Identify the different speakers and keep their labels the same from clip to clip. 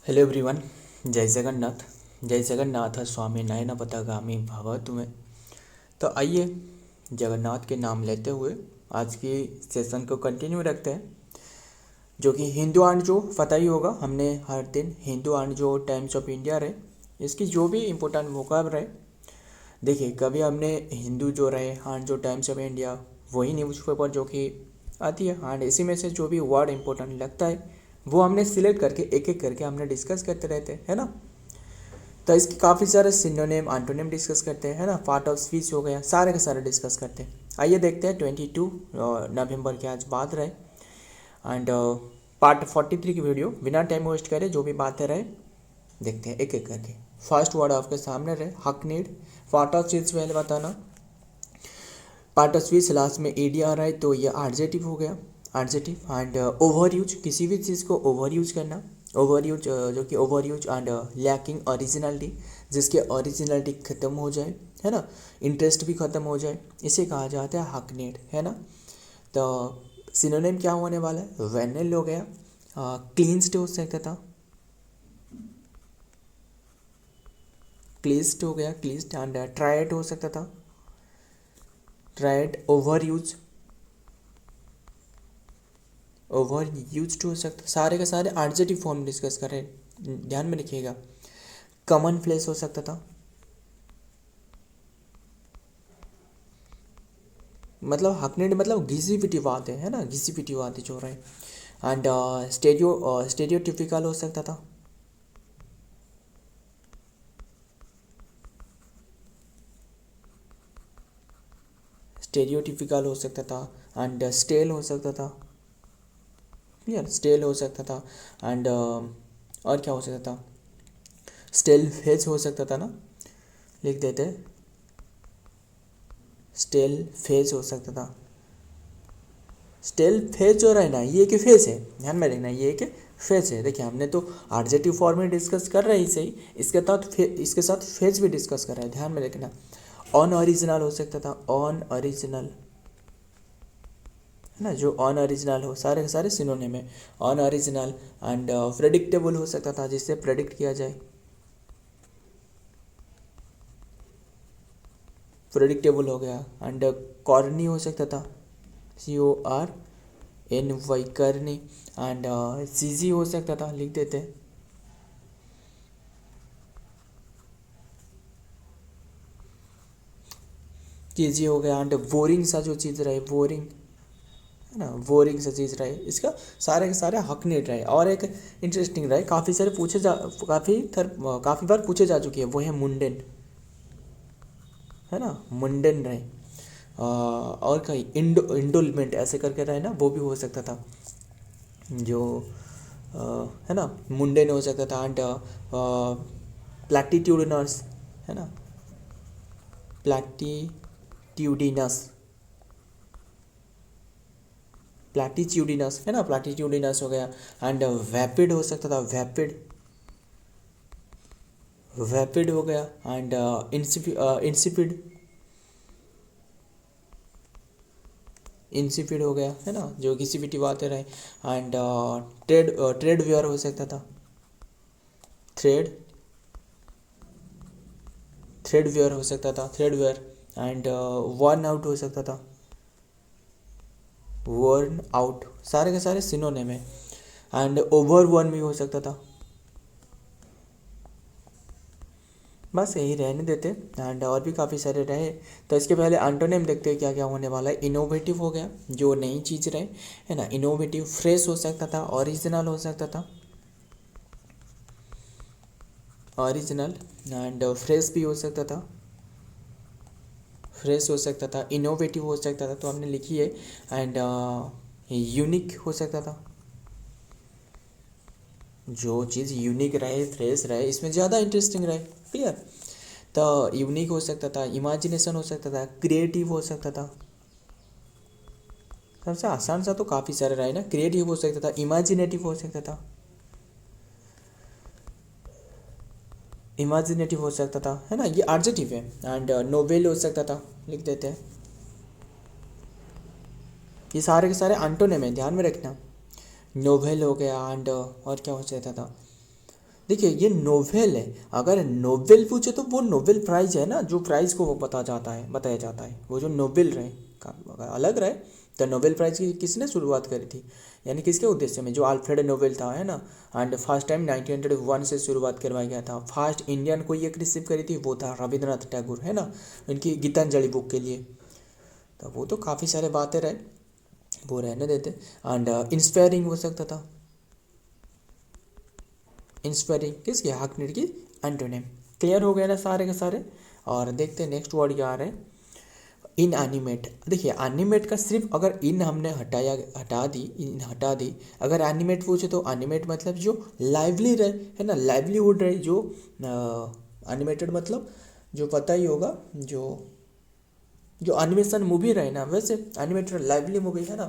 Speaker 1: Hello everyone. जय जगन्नाथ स्वामी नयन पथगामी भव तुम्हें। तो आइए जगन्नाथ के नाम लेते हुए आज की सेशन को कंटिन्यू रखते हैं, जो कि हिंदू आंड जो पता ही होगा। हमने हर दिन हिंदू आंड जो टाइम्स ऑफ इंडिया रहे, इसकी जो भी इम्पोर्टेंट वोकैब रहे, देखिए कभी हमने हिंदू जो रहे आंड जो टाइम्स ऑफ इंडिया वही न्यूज़पेपर जो कि आती है, एंड इसी में से जो भी वर्ड इंपॉर्टेंट लगता है वो हमने सिलेक्ट करके एक एक करके हमने डिस्कस करते रहते हैं, है ना। तो इसकी काफ़ी सारे सिनोनिम एंटोनिम डिस्कस करते हैं, है ना। पार्ट ऑफ स्पीच हो गया, सारे के सारे डिस्कस करते हैं। आइए देखते हैं 22 नवंबर के आज बात रहे, एंड पार्ट 43 की वीडियो बिना टाइम वेस्ट करे जो भी बातें रहे देखते हैं एक एक करके। फर्स्ट वर्ड आपके सामने रहे हक नीड। पार्ट ऑफ स्पीच पहले बताना। पार्ट ऑफ स्पीच लास्ट में एडी आ रहा है तो ये एडजेक्टिव हो गया, एडजेक्टिव। एंड ओवर यूज, किसी भी चीज़ को ओवर यूज करना। ओवर यूज जो कि over use and lacking originality, जिसके ओरिजिनलिटी ख़त्म हो जाए, है ना, इंटरेस्ट भी ख़त्म हो जाए, इसे कहा जाता है हक नीड, है ना। तो सिनोनिम क्या होने वाला है, वेनेल हो गया, क्लींस्ड हो सकता था, क्लीस्ड हो गया, क्लीस्ड। एंड ट्राइड हो सकता था, tried. Over use, over use हो सकता, सारे के सारे एडजेक्टिव फॉर्म डिस्कस कर रहे हैं, ध्यान में रखिएगा। कॉमन प्लेस हो सकता था, मतलब हकनेट मतलब घिसी पिटी बात है ना, घिसी पिटी बात है जो रहे। एंड स्टेरियोटिपिकल हो सकता था, स्टेरियोटिपिकल हो सकता था। एंड स्टेल हो सकता था, क्लियर, स्टेल हो सकता था। एंड और क्या हो सकता था, स्टेल फेज हो सकता था ना, लिख देते, स्टेल फेज हो सकता था। स्टेल फेज जो रहा है ना, ये एक फेज है, ध्यान में रखना, ये एक फेज है। देखिए हमने तो एडजेक्टिव फॉर्म में डिस्कस कर रहे हैं इसे ही, इसके साथ फेज भी डिस्कस कर रहे हैं, ध्यान में रखना। ऑन ओरिजिनल हो सकता था, ऑन ओरिजिनल, है ना, जो ऑन ओरिजिनल हो, सारे के सारे सिनोनिम है, ऑन ओरिजिनल। एंड प्रेडिक्टेबल हो सकता था, जिससे प्रेडिक्ट किया जाए, प्रेडिक्टेबल हो गया। एंड कॉर्नी हो सकता था, CORNY, करनी। एंड चीज़ी हो सकता था, लिख देते हैं, चीज़ी हो गया। एंड बोरिंग सा जो चीज़ रहे, बोरिंग, है ना, बोरिंग सा चीज़ रहे, इसका सारे के सारे हक नेट रहे। और एक इंटरेस्टिंग रहे, काफ़ी बार पूछे जा चुकी है, वो है मुंडेन, है ना, मुंडेन रहे। और कहीं इंडोलमेंट ऐसे करके रहे ना, वो भी हो सकता था, जो है ना, मुंडेन हो सकता था। एंड प्लैटिट्यूडिनस, है ना, प्लैटिट्यूडिनस, प्लैटिट्यूडिनस, है ना, प्लैटिट्यूडिनस हो गया। एंड वैपिड हो सकता था, वैपिड, वैपिड हो गया। एंड इंसिपिड, इंसिपिड हो गया, है ना, जो किसी भी आते रहे। एंड ट्रेड वेयर हो सकता था, थ्रेड, थ्रेड वेयर हो सकता था, threadbare. And worn out हो सकता था, वर्न आउट, सारे के सारे सिनोनिम है। एंड ओवर वन भी हो सकता था। बस यही रहने देते, एंड और भी काफ़ी सारे रहे। तो इसके पहले एंटोनिम देखते हैं क्या क्या होने वाला है। इनोवेटिव हो गया, जो नई चीज़ रहे, है ना, इनोवेटिव। फ्रेश हो सकता था, ओरिजिनल हो सकता था, ओरिजिनल। एंड फ्रेश भी हो सकता था, फ्रेश हो सकता था, इनोवेटिव हो सकता था, तो हमने लिखी है। एंड यूनिक हो सकता था, जो चीज़ यूनिक रहे, फ्रेश रहे, इसमें ज़्यादा इंटरेस्टिंग रहे, क्लियर। तो यूनिक हो सकता था, इमेजिनेशन हो सकता था, क्रिएटिव हो सकता था। सबसे आसान सा तो काफ़ी सारे रहे ना, क्रिएटिव हो सकता था, इमेजिनेटिव हो सकता था, इमेजिनेटिव हो सकता था, है ना, ये एडजेक्टिव है। एंड नोवेल हो सकता था, लिख देते हैं। ये सारे के सारे एंटोनिम है, ध्यान में रखना। नोवेल हो गया। एंड और क्या हो सकता था, देखिए ये नोवेल है, अगर नोबेल पूछे तो वो नोबेल प्राइज है ना, जो प्राइज को वो बताया जाता है, वो जो नोबेल रहे का अगर अलग रहे तो नोबेल प्राइज की किसने शुरुआत करी थी, यानी किसके उद्देश्य में, जो अल्फ्रेड नोबेल था, है ना। एंड फर्स्ट टाइम 1901 से शुरुआत करवाया गया था। फर्स्ट इंडियन को ये रिसीव करी थी वो था रविंद्रनाथ टैगोर, है ना, इनकी गीतांजलि बुक के लिए। तो वो तो काफ़ी सारे बातें रहे, वो रहने देते। एंड इंस्पायरिंग हो सकता था, इंस्पायरिंग किसकी, हाकनिर की एंटोनिम। क्लियर हो गया ना सारे के सारे। और देखते हैं नेक्स्ट वर्ड क्या आ रहा है, इन एनिमेट। देखिए एनिमेट का सिर्फ अगर इन हमने हटा दी, अगर एनिमेट पूछे तो एनिमेट मतलब जो लाइवली रहे, है ना, लाइवलीहुड रहे, जो एनिमेटेड मतलब जो पता ही होगा, जो जो एनिमेशन मूवी रहे ना, वैसे एनिमेटेड लाइवली मूवी, है ना।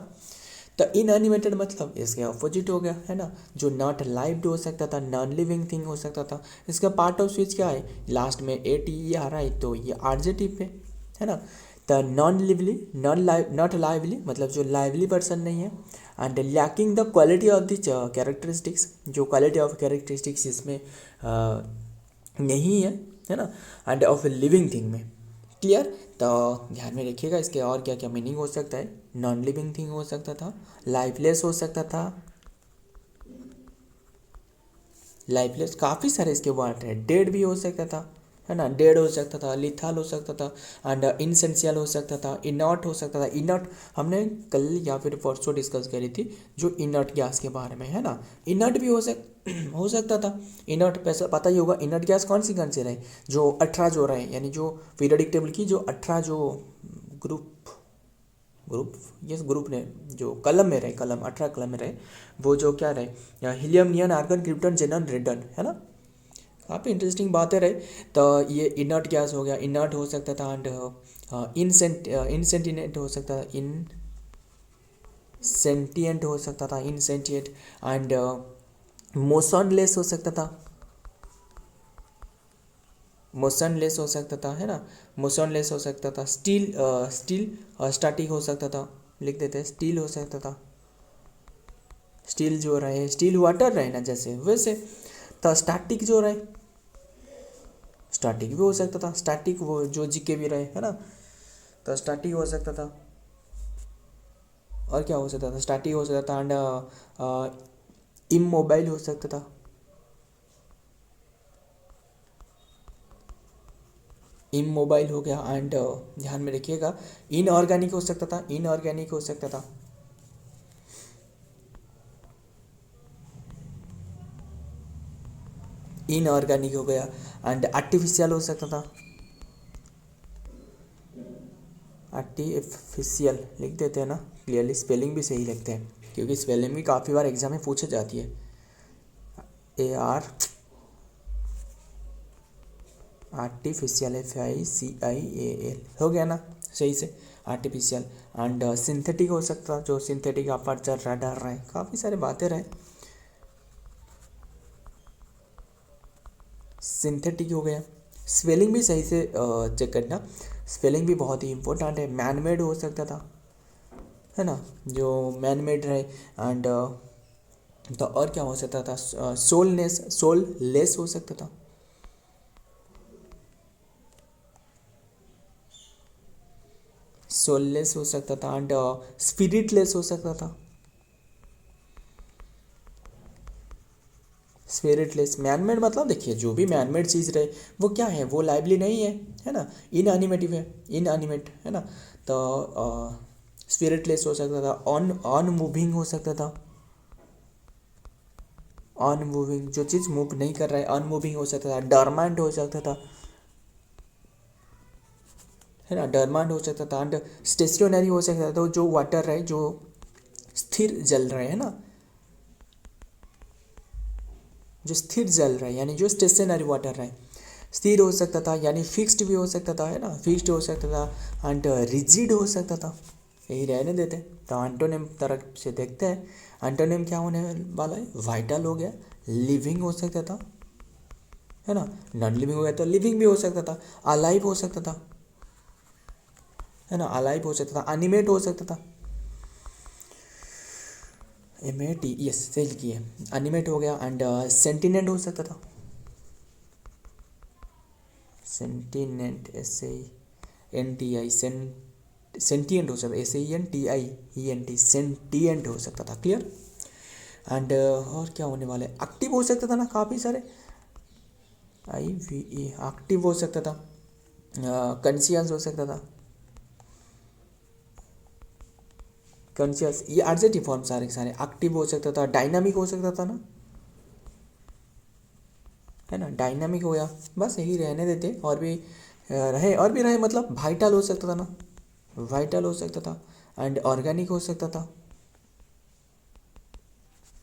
Speaker 1: तो इन एनिमेटेड मतलब इसके अपोजिट हो गया, है ना, जो नॉट लाइव्ड हो सकता था, नॉन लिविंग थिंग हो सकता था। इसका पार्ट ऑफ स्पीच क्या है, लास्ट में ए टी ई आ रहा है तो ये आर्जेटिव है ना। तो नॉन लिवली, नॉट लाइवली मतलब जो लाइवली पर्सन नहीं है। And lacking the quality of the characteristics, जो क्वालिटी ऑफ कैरेक्टरिस्टिक्स इसमें नहीं है ना। एंड ऑफ लिविंग थिंग में। क्लियर। तो ध्यान में रखिएगा इसके और क्या क्या मीनिंग हो सकता है। नॉन लिविंग थिंग हो सकता था, लाइफलेस हो सकता था, लाइफलेस काफ़ी सारे इसके वर्ड है। डेड भी हो सकता था, है ना, डेड हो सकता था, लिथाल हो सकता था, एंड इनसेंशियल हो सकता था, इनॉट हो सकता था। इनॉट हमने कल या फिर परसों डिस्कस करी थी, जो इनॉट गैस के बारे में, है ना। इनॉट भी हो सकता था। इनॉट पैसा पता ही होगा, इनॉट गैस कौन सी रहे, जो 18 जो रहे, यानी जो पीरियोडिक टेबल की जो 18 जो ग्रुप ग्रुप ने जो कलम में रहे, कलम 18 कलम में रहे, वो जो क्या रहे, हीलियम, नियन, आर्गन, क्रिप्टन, जेनन, रेडन, है ना। काफ़ी इंटरेस्टिंग बातें रहे। तो ये इनर्ट गैस हो गया, इनर्ट हो सकता था। एंड इनसेंटिनेंट हो सकता था, इनसेंटिएंट हो सकता था, इनसेंटिएंट। एंड मोशनलेस हो सकता था, मोशनलेस हो सकता था, है ना, मोशनलेस हो सकता था। स्टील स्टैटिक हो सकता था, लिख देते हैं, स्टील हो सकता था। स्टील जो रहे, स्टील वाटर रहे ना जैसे वैसे। तो स्टैटिक जो रहे, स्टैटिक भी हो सकता था, स्टैटिक वो जो जीके भी रहे, है ना। तो स्टैटिक हो सकता था। और क्या हो सकता था, स्टैटिक हो सकता था। एंड इमोबाइल हो सकता था, इमोबाइल हो गया। एंड ध्यान में रखिएगा, इनऑर्गेनिक हो सकता था, इनऑर्गेनिक हो सकता था। इनऑर्गेनिक हो गया। एंड आर्टिफिशियल हो सकता था, आर्टिफिशियल लिख देते हैं ना, क्लियरली स्पेलिंग भी सही लिखते हैं, क्योंकि स्पेलिंग भी काफ़ी बार एग्जाम में पूछे जाती है। AR आर्टिफिशियल, FICIAL हो गया ना सही से, आर्टिफिशियल। एंड सिंथेटिक हो सकता, जो सिंथेटिक अपर्चर, रडार रहे, काफ़ी सारे बातें रहे। सिंथेटिक हो गया। स्पेलिंग भी सही से चेक करना, स्पेलिंग भी बहुत ही इंपॉर्टेंट है। मैन मेड हो सकता था, है ना, जो मैन मेड रहे। एंड तो और क्या हो सकता था, सोललेस हो सकता था, सोललेस हो सकता था। एंड स्पिरिटलेस हो सकता था, स्पिरिटलेस। मैनमेड मतलब देखिए जो भी मैनमेड चीज़ रहे वो क्या है, वो लाइवली नहीं है ना, इनएनिमेटिव है, इनएनिमेट, है ना। तो स्पिरिटलेस हो सकता था। ऑन मूविंग हो सकता था, ऑन मूविंग जो चीज़ मूव नहीं कर रहा है, अनमूविंग हो सकता था। डरमेंट हो सकता था, है ना, डरमेंट हो सकता था। एंड स्टेशनरी हो सकता था, तो जो वाटर रहे, जो स्थिर जल रहे, है ना, जो स्थिर जल रहे यानी जो स्टेशनरी वाटर रहे। स्थिर हो सकता था यानी फिक्स्ड भी हो सकता था, है ना, फिक्स्ड हो सकता था। एंड रिजिड हो सकता था, यही रहने देते। तो एंटोनिम तरफ से देखते हैं, एंटोनिम क्या होने वाला है, वाइटल हो गया, लिविंग हो सकता था, है ना, नॉन लिविंग हो गया तो लिविंग भी हो सकता था, अलाइव हो सकता था, है ना, अलाइव हो सकता था, एनिमेट हो सकता था, MAT, यस सही लिखिए, एनिमेट हो गया। एंड सेंटिनेंट हो सकता था, सेंटिनेंट, SANTI, सेंटिएंट हो सकता है, SAENTIENT, सेंटिएंट हो सकता था। क्लियर। एंड और क्या होने वाले, एक्टिव हो सकता था ना, काफ़ी सारे, IVE एक्टिव हो सकता था, कॉन्शियस हो सकता था, कॉन्शियस, ये एडजेक्टिव फॉर्म सारे के सारे, एक्टिव हो सकता था, डायनामिक हो सकता था ना, है ना, डायनामिक हो गया। बस यही रहने देते, और भी रहे मतलब वाइटल हो सकता था ना, वाइटल हो सकता था, एंड ऑर्गेनिक हो सकता था।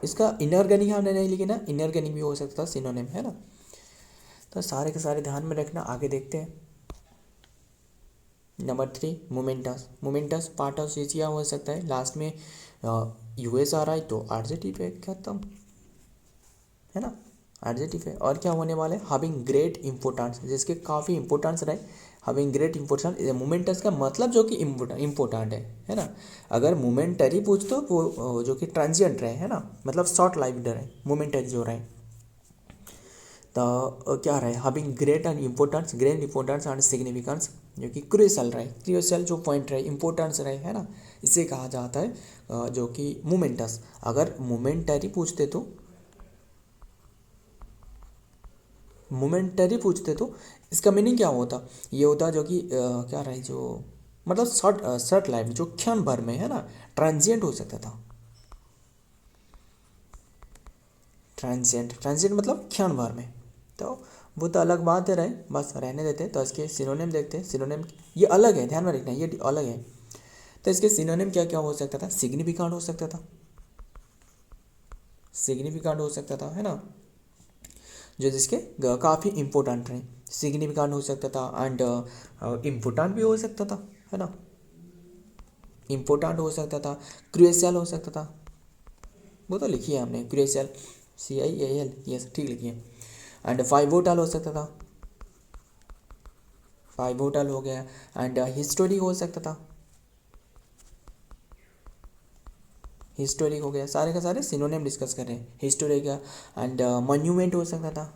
Speaker 1: इसका इनऑर्गेनिक हमने नहीं लिखी ना, इनऑर्गेनिक भी हो सकता था, सिनोनिम है ना। तो सारे के सारे ध्यान में रखना। आगे देखते हैं। Number 3, moments. Moments part of speech हो सकता है, लास्ट में US आ रहा है तो एडजेक्टिव है, खत्म, है ना, एडजेक्टिव है। और क्या होने वाला है, हैविंग ग्रेट इंपोर्टेंस, जिसके काफ़ी इंपोर्टेंस रहे, हैविंग ग्रेट इंपोर्टेंस। मोमेंटस का मतलब जो कि इम्पोर्टेंट है ना। अगर मोमेंटरी पूछ तो वो जो कि ट्रांजिएंट रहे, है ना, मतलब शॉर्ट लाइफ रहे, मोमेंटरी जो रहे। तो क्या रहे, having great and importance, great importance and significance, जो कि क्रूशियल रहे, क्रूशियल जो पॉइंट रहे, इंपॉर्टेंस रहे, है ना, इसे कहा जाता है जो कि मोमेंटस। अगर मोमेंटरी पूछते तो इसका मीनिंग क्या होता, ये होता जो कि क्या रहे, जो मतलब शॉर्ट लाइफ, जो क्षण भर में, है ना, ट्रांजिएंट हो सकता था, ट्रांजिएंट मतलब क्षण भर में। तो वो तो अलग बात है, रहे बस रहने देते। तो इसके सिनोनिम देखते हैं। सिनोनिम ये अलग है, ध्यान में रखना, ये अलग है। तो इसके सिनोनिम क्या क्या हो सकता था, सिग्निफिकेंट हो सकता था, सिग्निफिकेंट हो सकता था, है ना, जो जिसके काफ़ी इंपॉर्टेंट रहे, सिग्निफिकेंट हो सकता था, एंड इम्पोर्टेंट भी हो सकता था, है ना, इम्पोर्टेंट हो सकता था, क्रूशियल हो सकता था, वो तो लिखी है हमने, क्रूशियल, CIAL, यस ठीक लिखिए। एंड फाइवोटल हो सकता था, फाइवोटल हो गया। एंड हिस्टोरिक हो सकता था, हिस्टोरिक हो गया। सारे का सारे सिनोनिम डिस्कस कर रहे हैं, हिस्टोरिक का। एंड मॉन्यूमेंट हो सकता था,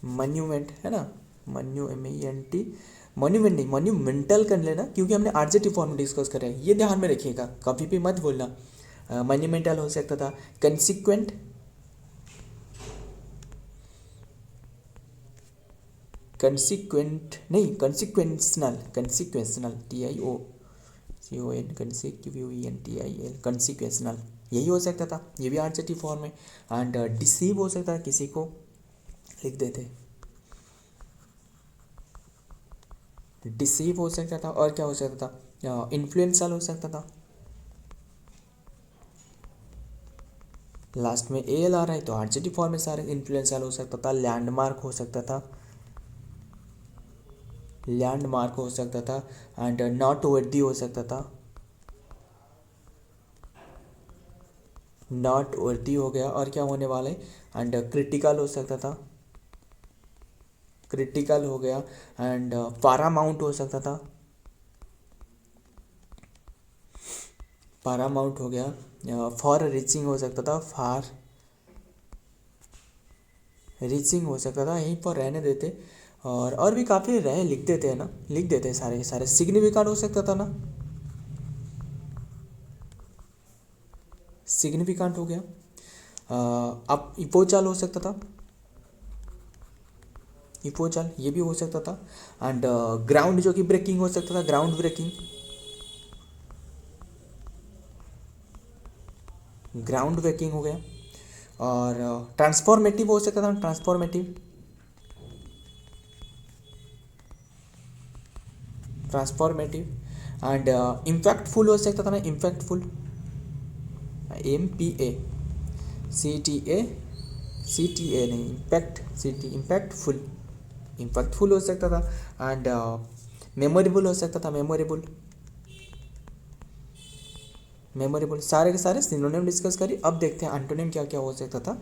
Speaker 1: मॉन्यूमेंट, है ना, MENT, मॉन्यूमेंट नहीं, मॉन्यूमेंटल कर लेना, क्योंकि हमने एडजेक्टिव फॉर्म में डिस्कस कर रहे हैं, ये ध्यान में रखिएगा, कभी भी मत बोलना। मॉन्यूमेंटल हो सकता था, कंसिक्वेंट, कंसिक्वेंट नहीं, कंसिक्वेंशनल, कंसिक्वेंशनल, TIOCON, कंसिक्वेंटिल, कंसिक्वेंशनल, यही हो सकता था, ये भी एडजेक्टिव फॉर्म है। एंड डिसीव हो सकता है, किसी को लिख देते, डिसीव हो सकता था। और क्या हो सकता था, इन्फ्लुएंशियल हो सकता था, लास्ट में AL आ रहा है तो एडजेक्टिव फॉर्म में सारे, इन्फ्लुएंशियल हो सकता था, लैंडमार्क हो सकता था, लैंडमार्क हो सकता था। एंड नॉट वर्दी हो सकता था, नॉट वर्दी हो गया। और क्या होने वाला है, एंड क्रिटिकल हो सकता था, क्रिटिकल हो गया। एंड पारामाउंट हो सकता था, पारामाउंट हो गया। फॉर रीचिंग हो सकता था, फार रीचिंग हो सकता था, यहीं पर रहने देते। और भी काफ़ी रहे, लिख देते हैं ना, लिख देते हैं सारे के सारे। सिग्निफिकेंट हो सकता था ना, सिग्निफिकेंट हो गया। अब इपोचाल हो सकता था, इपोचाल ये भी हो सकता था। एंड ग्राउंड जो कि ब्रेकिंग हो सकता था, ग्राउंड ब्रेकिंग, ग्राउंड ब्रेकिंग हो गया। और ट्रांसफॉर्मेटिव हो सकता था, ट्रांसफॉर्मेटिव, ट्रांसफॉर्मेटिव। एंड इम्पैक्टफुल हो सकता था ना, इम्पैक्टफुल, CTA नहीं, इम्पैक्ट, इम्पैक्टफुल, इम्पैक्टफुल हो सकता था। एंड मेमोरेबल हो सकता था, मेमोरेबल, मेमोरेबल। सारे के सारे सिनोनिम डिस्कस करी। अब देखते हैं एंटोनिम क्या क्या हो सकता था।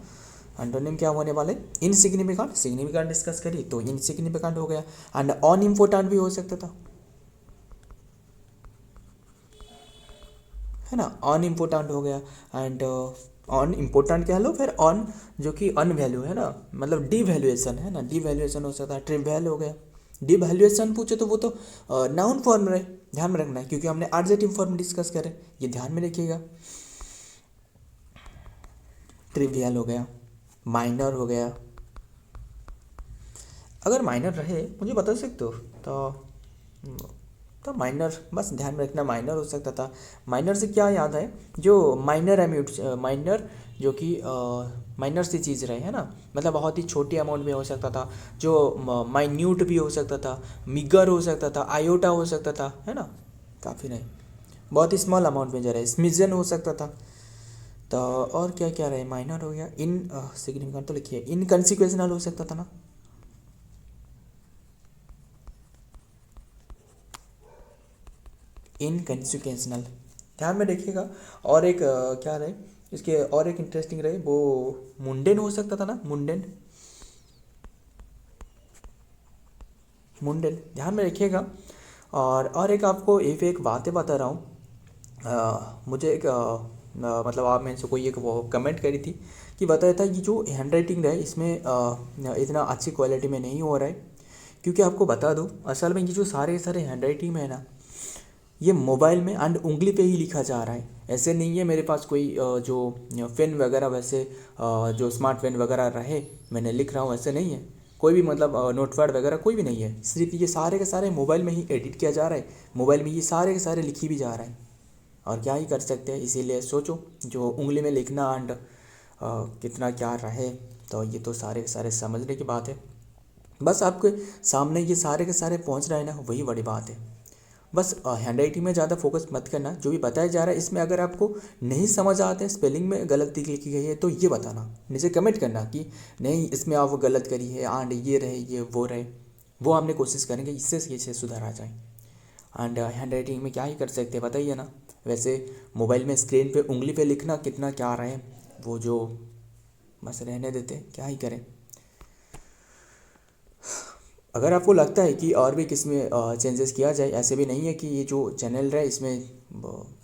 Speaker 1: एंटोनिम क्या होने वाले, इनसिग्निफिकेंट, सिग्निफिकेंट डिस्कस करी तो इनसिग्निफिकेंट हो गया। एंड अनइम्पोर्टेंट भी हो सकता था, है ना, अनइम्पोर्टेंट हो गया। एंड ऑन इम्पोर्टेंट कह लो, फिर ऑन जो कि अन वैल्यू है ना, मतलब डी वैल्यूएशन है ना, डी वैल्यूएशन हो सकता है, ट्रिवियल हो गया। डी वैल्यूएशन पूछे तो वो तो नाउन फॉर्म रहे, ध्यान में रखना है, क्योंकि हमने एडजेक्टिव फॉर्म डिस्कस करे, ये ध्यान में रखिएगा। ट्रिवियल हो गया, माइनर हो गया। अगर माइनर रहे मुझे बता सकते हो तो माइनर, बस ध्यान में रखना माइनर हो सकता था। माइनर से क्या याद है, जो माइनर अमाउंट, माइनर जो कि माइनर सी चीज़ रहे, है ना, मतलब बहुत ही छोटी अमाउंट में हो सकता था, जो माइन्यूट भी हो सकता था, मिगर हो सकता था, आयोटा हो सकता था, है ना, काफ़ी नहीं, बहुत ही स्मॉल अमाउंट में जा रहा है, स्मिजन हो सकता था। तो और क्या क्या रहे, माइनर हो गया, इन सिग्निफिकेंट तो लिखिए, इनकॉन्सिक्वेंशनल हो सकता था ना, इनकॉन्सिक्वेंशनल, ध्यान में रखिएगा। और एक क्या रहे इसके, और एक इंटरेस्टिंग रहे वो मुंडेन हो सकता था ना, मुंडेन, मुंडेन, ध्यान में रखिएगा। और एक आपको एक बातें बता रहा हूँ, मुझे एक मतलब आप में से कोई एक वो कमेंट करी थी कि बताया था, ये जो हैंड राइटिंग है इसमें इतना अच्छी क्वालिटी में नहीं हो रहा है, क्योंकि आपको बता दूँ असल में ये जो सारे सारे हैंड राइटिंग में है ना, ये मोबाइल में एंड उंगली पे ही लिखा जा रहा है। ऐसे नहीं है मेरे पास कोई जो पेन वगैरह वैसे जो स्मार्ट पेन वगैरह रहे मैंने लिख रहा हूँ, ऐसे नहीं है कोई भी, मतलब नोटपैड वगैरह कोई भी नहीं है, सिर्फ ये सारे के सारे मोबाइल में ही एडिट किया जा रहा है, मोबाइल में ये सारे के सारे लिखी भी जा रहा है। और क्या ही कर सकते हैं, इसीलिए सोचो जो उंगली में लिखना एंड कितना क्या रहे, तो ये तो सारे के सारे समझने की बात है। बस आपके सामने ये सारे के सारे पहुंच रहे हैं ना, वही बड़ी बात है। बस हैंड राइटिंग में ज़्यादा फोकस मत करना, जो भी बताया जा रहा है इसमें अगर आपको नहीं समझ आते, स्पेलिंग में गलती लिखी गई है तो ये बताना, नीचे कमेंट करना कि नहीं इसमें आप वो गलत करी है एंड ये रहे ये वो रहे, वो हमने कोशिश करेंगे इससे सुधार आ जाए। एंड हैंड राइटिंग में क्या ही कर सकते हैं बताइए ना, वैसे मोबाइल में स्क्रीन पे उंगली पे लिखना कितना क्या रहे, वो जो बस रहने देते, क्या ही करें। अगर आपको लगता है कि और भी किस में चेंजेस किया जाए, ऐसे भी नहीं है कि ये जो चैनल है इसमें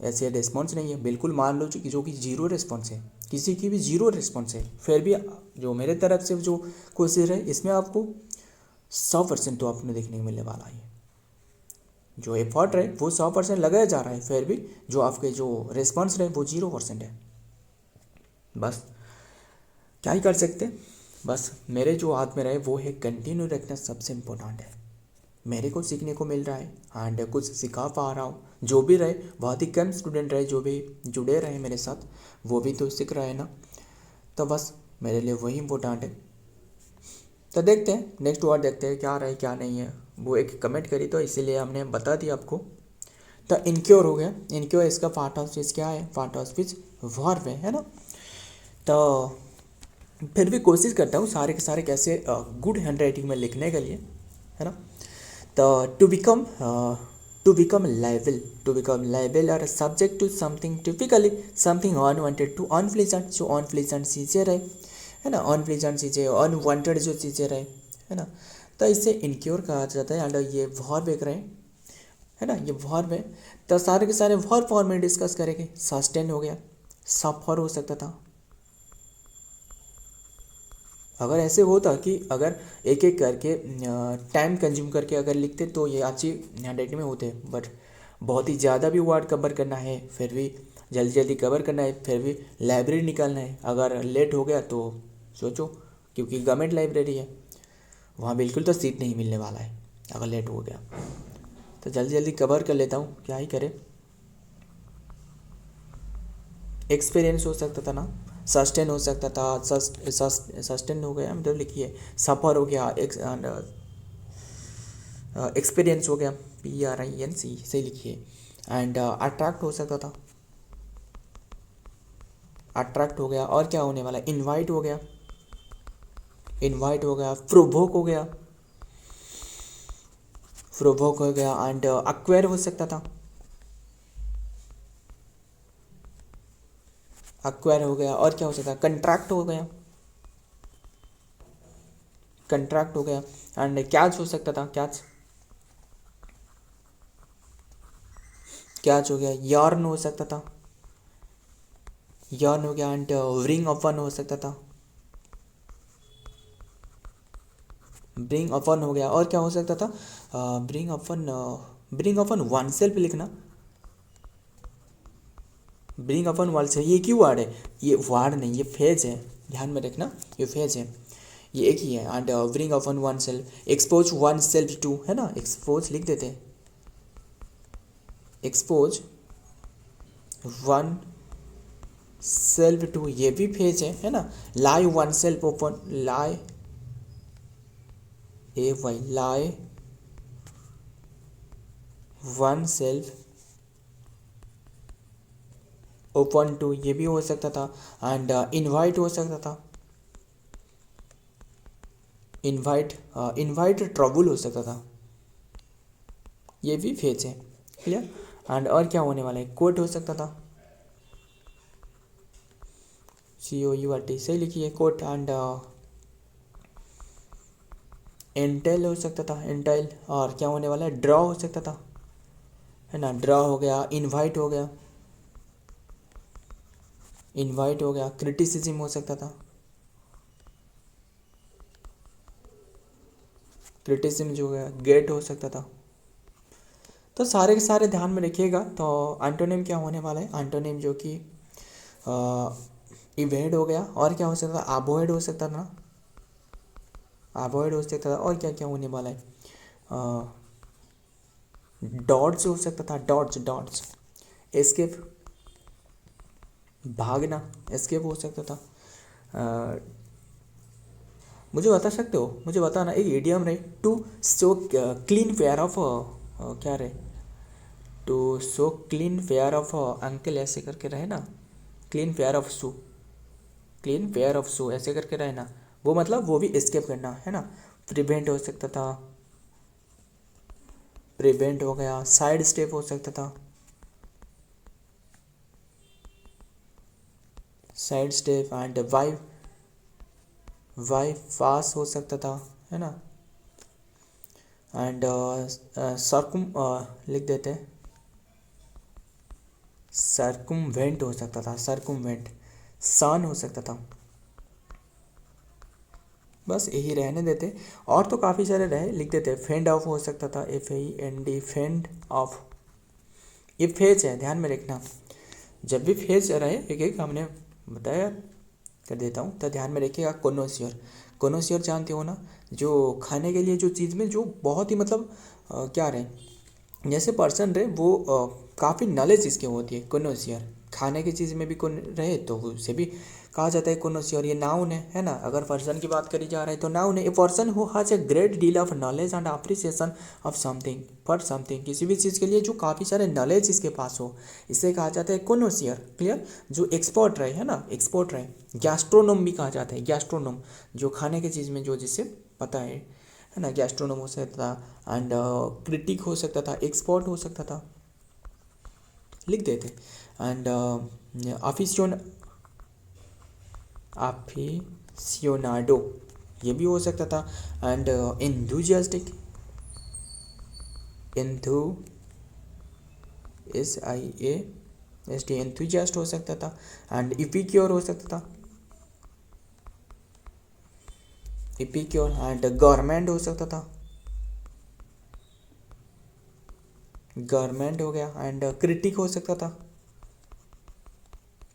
Speaker 1: ऐसे रिस्पॉन्स नहीं है, बिल्कुल मान लो कि जो कि जीरो रिस्पॉन्स है, किसी की भी जीरो रिस्पॉन्स है, फिर भी जो मेरे तरफ से जो कोशिश है इसमें आपको 100% तो आपने देखने को मिलने वाला है, जो एफर्ट है वो 100% लगाया जा रहा है, फिर भी जो आपके जो रिस्पॉन्स रहे वो 0% है। बस क्या ही कर सकते, बस मेरे जो हाथ में रहे वो है कंटिन्यू रखना, सबसे इम्पोर्टेंट है। मेरे को सीखने को मिल रहा है एंड कुछ सिखा पा रहा हूँ, जो भी रहे, बहुत ही कम स्टूडेंट रहे जो भी जुड़े रहे मेरे साथ, वो भी तो सीख रहे हैं ना, तो बस मेरे लिए वही इम्पोर्टेंट है। तो देखते हैं नेक्स्ट वर्ड, देखते हैं क्या रहे क्या नहीं है, वो एक कमेंट करी तो इसीलिए हमने बता दिया आपको। तो इनक्योर हो गया, इनक्योर इसका पार्ट ऑफ स्पीच क्या है, पार्ट ऑफ स्पीच वर्ब है ना। तो फिर भी कोशिश करता हूँ सारे के सारे कैसे गुड हैंड राइटिंग में लिखने के लिए, है ना। तो to become liable or subject to something, typically something unwanted to unpleasant, जो अनप्लीजेंट चीज़ें रहे, है ना, अनप्लीजेंट चीज़ें, अनवांटेड जो चीज़ें रहे, है ना, तो इसे इनक्योर कहा जाता है। एंड ये वर्ब एक रहे, है ना, ये वर्ब है। तो सारे के सारे वर्ब फॉर्म में डिस्कस करेंगे। सस्टेन हो गया, सफर हो सकता था। अगर ऐसे होता कि अगर एक एक करके टाइम कंज्यूम करके अगर लिखते तो ये अच्छी हैंड राइटिंग में होते, बट बहुत ही ज़्यादा भी वर्ड कवर करना है, फिर भी जल्दी जल्दी कवर करना है, फिर भी लाइब्रेरी निकालना है, अगर लेट हो गया तो सोचो, क्योंकि गवर्नमेंट लाइब्रेरी है, वहाँ बिल्कुल तो सीट नहीं मिलने वाला है अगर लेट हो गया, तो जल्दी जल्दी कवर कर लेता हूँ, क्या ही करें। एक्सपीरियंस हो सकता था ना, सस्टेन हो सकता था, सस्टेन हो गया मतलब लिखिए, सफ़र हो गया, एक्सपीरियंस हो गया, PRINC सही लिखिए। एंड अट्रैक्ट हो सकता था, अट्रैक्ट हो गया। और क्या होने वाला है, इनवाइट हो गया, इनवाइट हो गया। प्रोवोक हो गया, प्रोवोक हो गया। एंड अक्वायर हो सकता था, अक्वायर हो गया। और क्या हो सकता है, कंट्रैक्ट हो गया, कंट्रैक्ट हो गया। एंड कैच हो सकता था, कैच, कैच हो गया। यार्न हो सकता था, यर्न हो गया एंड ब्रिंग अपन हो सकता था, ब्रिंग अपन हो गया। और क्या हो सकता था, ब्रिंग अपन वन सेल्फ लिखना, ब्रिंग अपन वन सेल्फ, ये क्यों वर्ड है, ये वर्ड नहीं ये फेज है, ध्यान में रखना ये फेज है, ये एक ही है। And bring upon oneself, expose oneself to, है ना, एक्सपोज लिख देते हैं, एक्सपोज वन सेल्फ टू, ये भी फेज है ना। Lay oneself open, lay a Y, lay oneself open to, ये भी हो सकता था। एंड इनवाइट हो सकता था, इनवाइट इनवाइट ट्रबल हो सकता था, ये भी फेज है, क्लियर। एंड और क्या होने वाला है, कोट हो सकता था, COURT सही लिखिए, कोट। एंड एंटेल हो सकता था, एंटाइल। और क्या होने वाला है, ड्रॉ हो सकता था, है ना, ड्रॉ हो गया, इनवाइट हो गया, इनवाइट हो गया, क्रिटिसिज्म हो सकता था, क्रिटिसिज्म जो हो गया, गेट हो सकता था। तो सारे के सारे ध्यान में रखिएगा। तो एंटोनिम क्या होने वाला है, एंटोनिम जो कि इवेड हो गया, और क्या हो सकता था, अवॉइड हो सकता था, अवॉइड हो सकता था। और क्या क्या होने वाला है, डॉट्स हो सकता था, डॉट्स डॉट्स, एस्केप भागना, एस्केप हो सकता था। मुझे बता सकते हो, मुझे बताना एक इडियम रहे, to show clean pair of, क्या रहे, to show clean pair of uncle, ऐसे करके रहे ना, clean pair of shoe, clean pair of shoe ऐसे करके रहे ना, वो मतलब वो भी एस्केप करना, है ना। प्रिवेंट हो सकता था, प्रिवेंट हो गया, साइड स्टेप हो सकता था, sidestep. And why, why फास हो सकता था, है ना। एंड सरकुम लिख देते हैं, सरकुमवेंट हो सकता था, सरकुमवेंट, सन हो सकता था। बस यही रहने देते, और तो काफ़ी सारे रहे, लिख देते। फेंड ऑफ हो सकता था, FAND, फेंड ऑफ, ये फेज है, ध्यान में रखना। जब भी फेज रहे एक एक हमने बताया कर देता हूँ, तो ध्यान में रखिएगा। कोनोसियर, कोनोसियर जानते हो ना, जो खाने के लिए जो चीज़ में जो बहुत ही मतलब क्या रहे, जैसे पर्सन रहे वो काफ़ी नॉलेज इसके होती है, कोनोसियर। खाने की चीज़ में भी कौन रहे तो उसे भी कहा जाता है कोनोसियर, ये नाउन है ना। अगर पर्सन की बात करी जा रही है तो नाउन है, a person who has a great deal of knowledge and appreciation of something, for something, किसी भी चीज़ के लिए जो काफ़ी सारे नॉलेज इसके पास हो, इसे कहा जाता है कोनोसियर, क्लियर। जो एक्सपर्ट रहे, है ना, एक्सपर्ट रहे। गैस्ट्रोनोम भी कहा जाता है, गैस्ट्रोनोम, जो खाने की चीज़ में जो जिसे पता है ना, गैस्ट्रोनोम हो सकता था। एंड क्रिटिक हो सकता था, एक्सपर्ट हो सकता था, लिख देते। एंड अफिसियोन, अफिसियोनाडो, ये भी हो सकता था। एंड एंथुजियास्टिक, एंथु SIAST, एंथुजियास्ट हो सकता था। एंड इपिक्योर हो सकता था, इपिक्योर। एंड गवर्नमेंट हो सकता था, गवर्नमेंट हो गया। एंड क्रिटिक हो सकता था,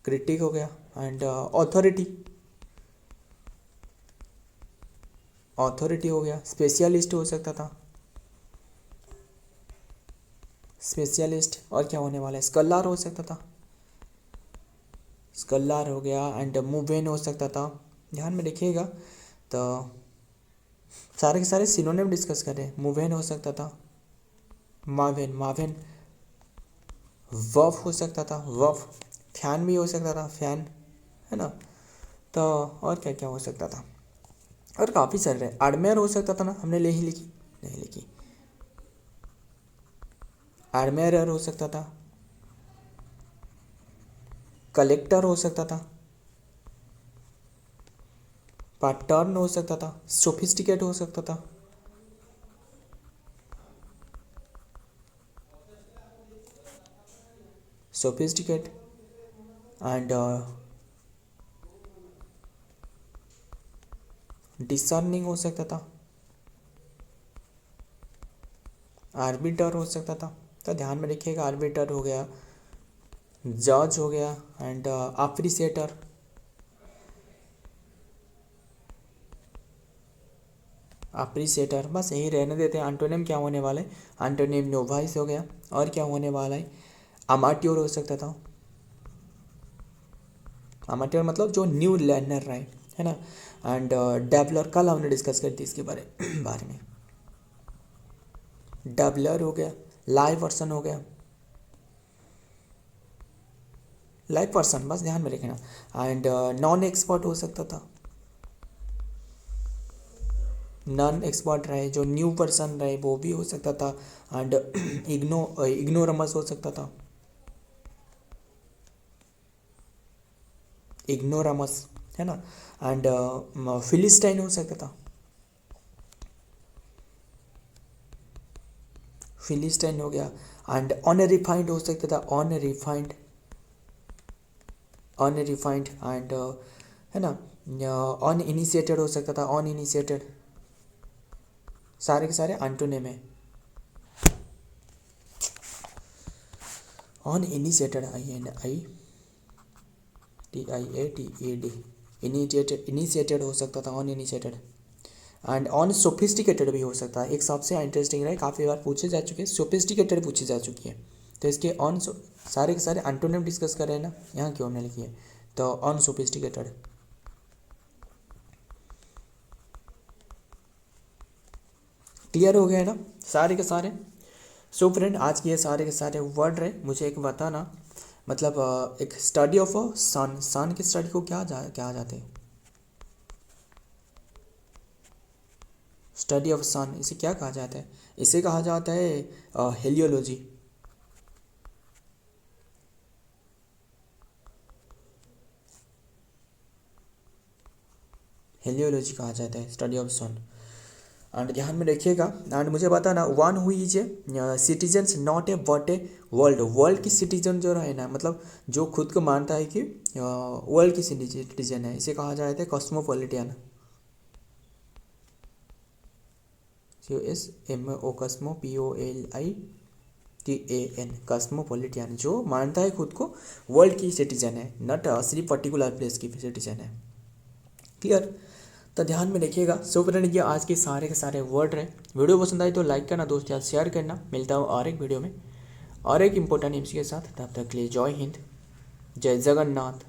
Speaker 1: क्रिटिक हो गया। एंड ऑथोरिटी, ऑथोरिटी हो गया। स्पेशलिस्ट हो सकता था, स्पेशलिस्ट। और क्या होने वाला है, स्कॉलर हो सकता था, स्कॉलर हो गया। एंड मूवेन हो सकता था, ध्यान में रखिएगा। तो सारे के सारे सिनोनिम डिस्कस करें। मूवेन हो सकता था, मावेन, मावेन। वफ हो सकता था, वफ। फैन भी हो सकता था, फैन, है ना। तो और क्या क्या हो सकता था, और काफ़ी सारे रहे। आर्मेयर हो सकता था ना, हमने ले ही लिखी, नहीं लिखी। आर्मेयर हो सकता था, कलेक्टर हो सकता था, पैटर्न हो सकता था, सोफिस्टिकेट हो सकता था, सोफिस्टिकेट। एंड डिसर्निंग हो सकता था, आर्बिटर हो सकता था। तो ध्यान में रखिएगा, आर्बिटर हो गया, जज हो गया, एंड अप्रिसिएटर, अप्रिसिएटर। बस यही रहने देते हैं। एंटोनिम क्या होने वाला है? एंटोनिम नोवाइस हो गया। और क्या होने वाला है? अमाट्योर हो सकता था। अमाट्योर मतलब जो न्यू लर्नर रहे, है ना। एंड डेवलर, कल हमने डिस्कस कर दी इसके बारे में। डेवलर हो गया, लाइव पर्सन हो गया, लाइव पर्सन, बस ध्यान में रखना। एंड नॉन एक्सपर्ट हो सकता था, नॉन एक्सपर्ट रहे, जो न्यू पर्सन रहे वो भी हो सकता था। एंड इग्नोरमस हो सकता था, इग्नोरमस, है ना। एंड फिलिस्टाइन हो सकता था, फिलिस्टाइन हो गया। एंड अनरिफाइंड हो सकता था, अनरिफाइंड, अनरिफाइंड। एंड है ना, अनइनिशिएटेड हो सकता था, अनइनिशिएटेड। सारे के सारे एंटोनिम है। अनइनिशिएटेड, INITIATED, इनिशिएटेड हो सकता था, अनइनिशिएटेड। एंड अनसोफिस्टिकेटेड भी हो सकता है। एक सबसे इंटरेस्टिंग रहे, काफ़ी बार पूछे जा चुके हैं, सोफिस्टिकेटेड पूछी जा चुकी है। तो इसके सारे के सारे एंटोनिम डिस्कस कर रहे हैं ना, यहाँ क्यों नहीं लिखी है? तो अनसोफिस्टिकेटेड। क्लियर हो गया है ना सारे के सारे? सो फ्रेंड, आज के ये सारे के सारे वर्ड रहे। मुझे एक बताना, मतलब एक स्टडी ऑफ अ सन, सन की स्टडी को क्या जाते हैं? स्टडी ऑफ सन, इसे क्या कहा जाता है? इसे कहा जाता है हेलियोलॉजी। हेलियोलॉजी कहा जाता है स्टडी ऑफ सन। एंड ध्यान में रखिएगा। एंड मुझे बताना, one who is a citizens not a but a world, world की सिटीजन जो रहे ना, मतलब जो खुद को मानता है कि वर्ल्ड की सिटीजन है, इसे कहा जाता है कॉस्मोपॉलिटियन। COSMO, कॉस्मो, POLITAN, कॉस्मोपॉलिटियन, जो मानता है खुद को वर्ल्ड की सिटीजन है, नॉट सिर्फ पर्टिकुलर प्लेस की सिटीजन है। क्लियर? तो ध्यान में रखिएगा। सो फ्रेंड, ये आज के सारे वर्ड रहे। वीडियो पसंद आई तो लाइक करना, दोस्त यार शेयर करना। मिलता हूँ और एक वीडियो में और एक इम्पोर्टेंट न्यूज़ के साथ। तब तक के लिए जय हिंद, जय जगन्नाथ।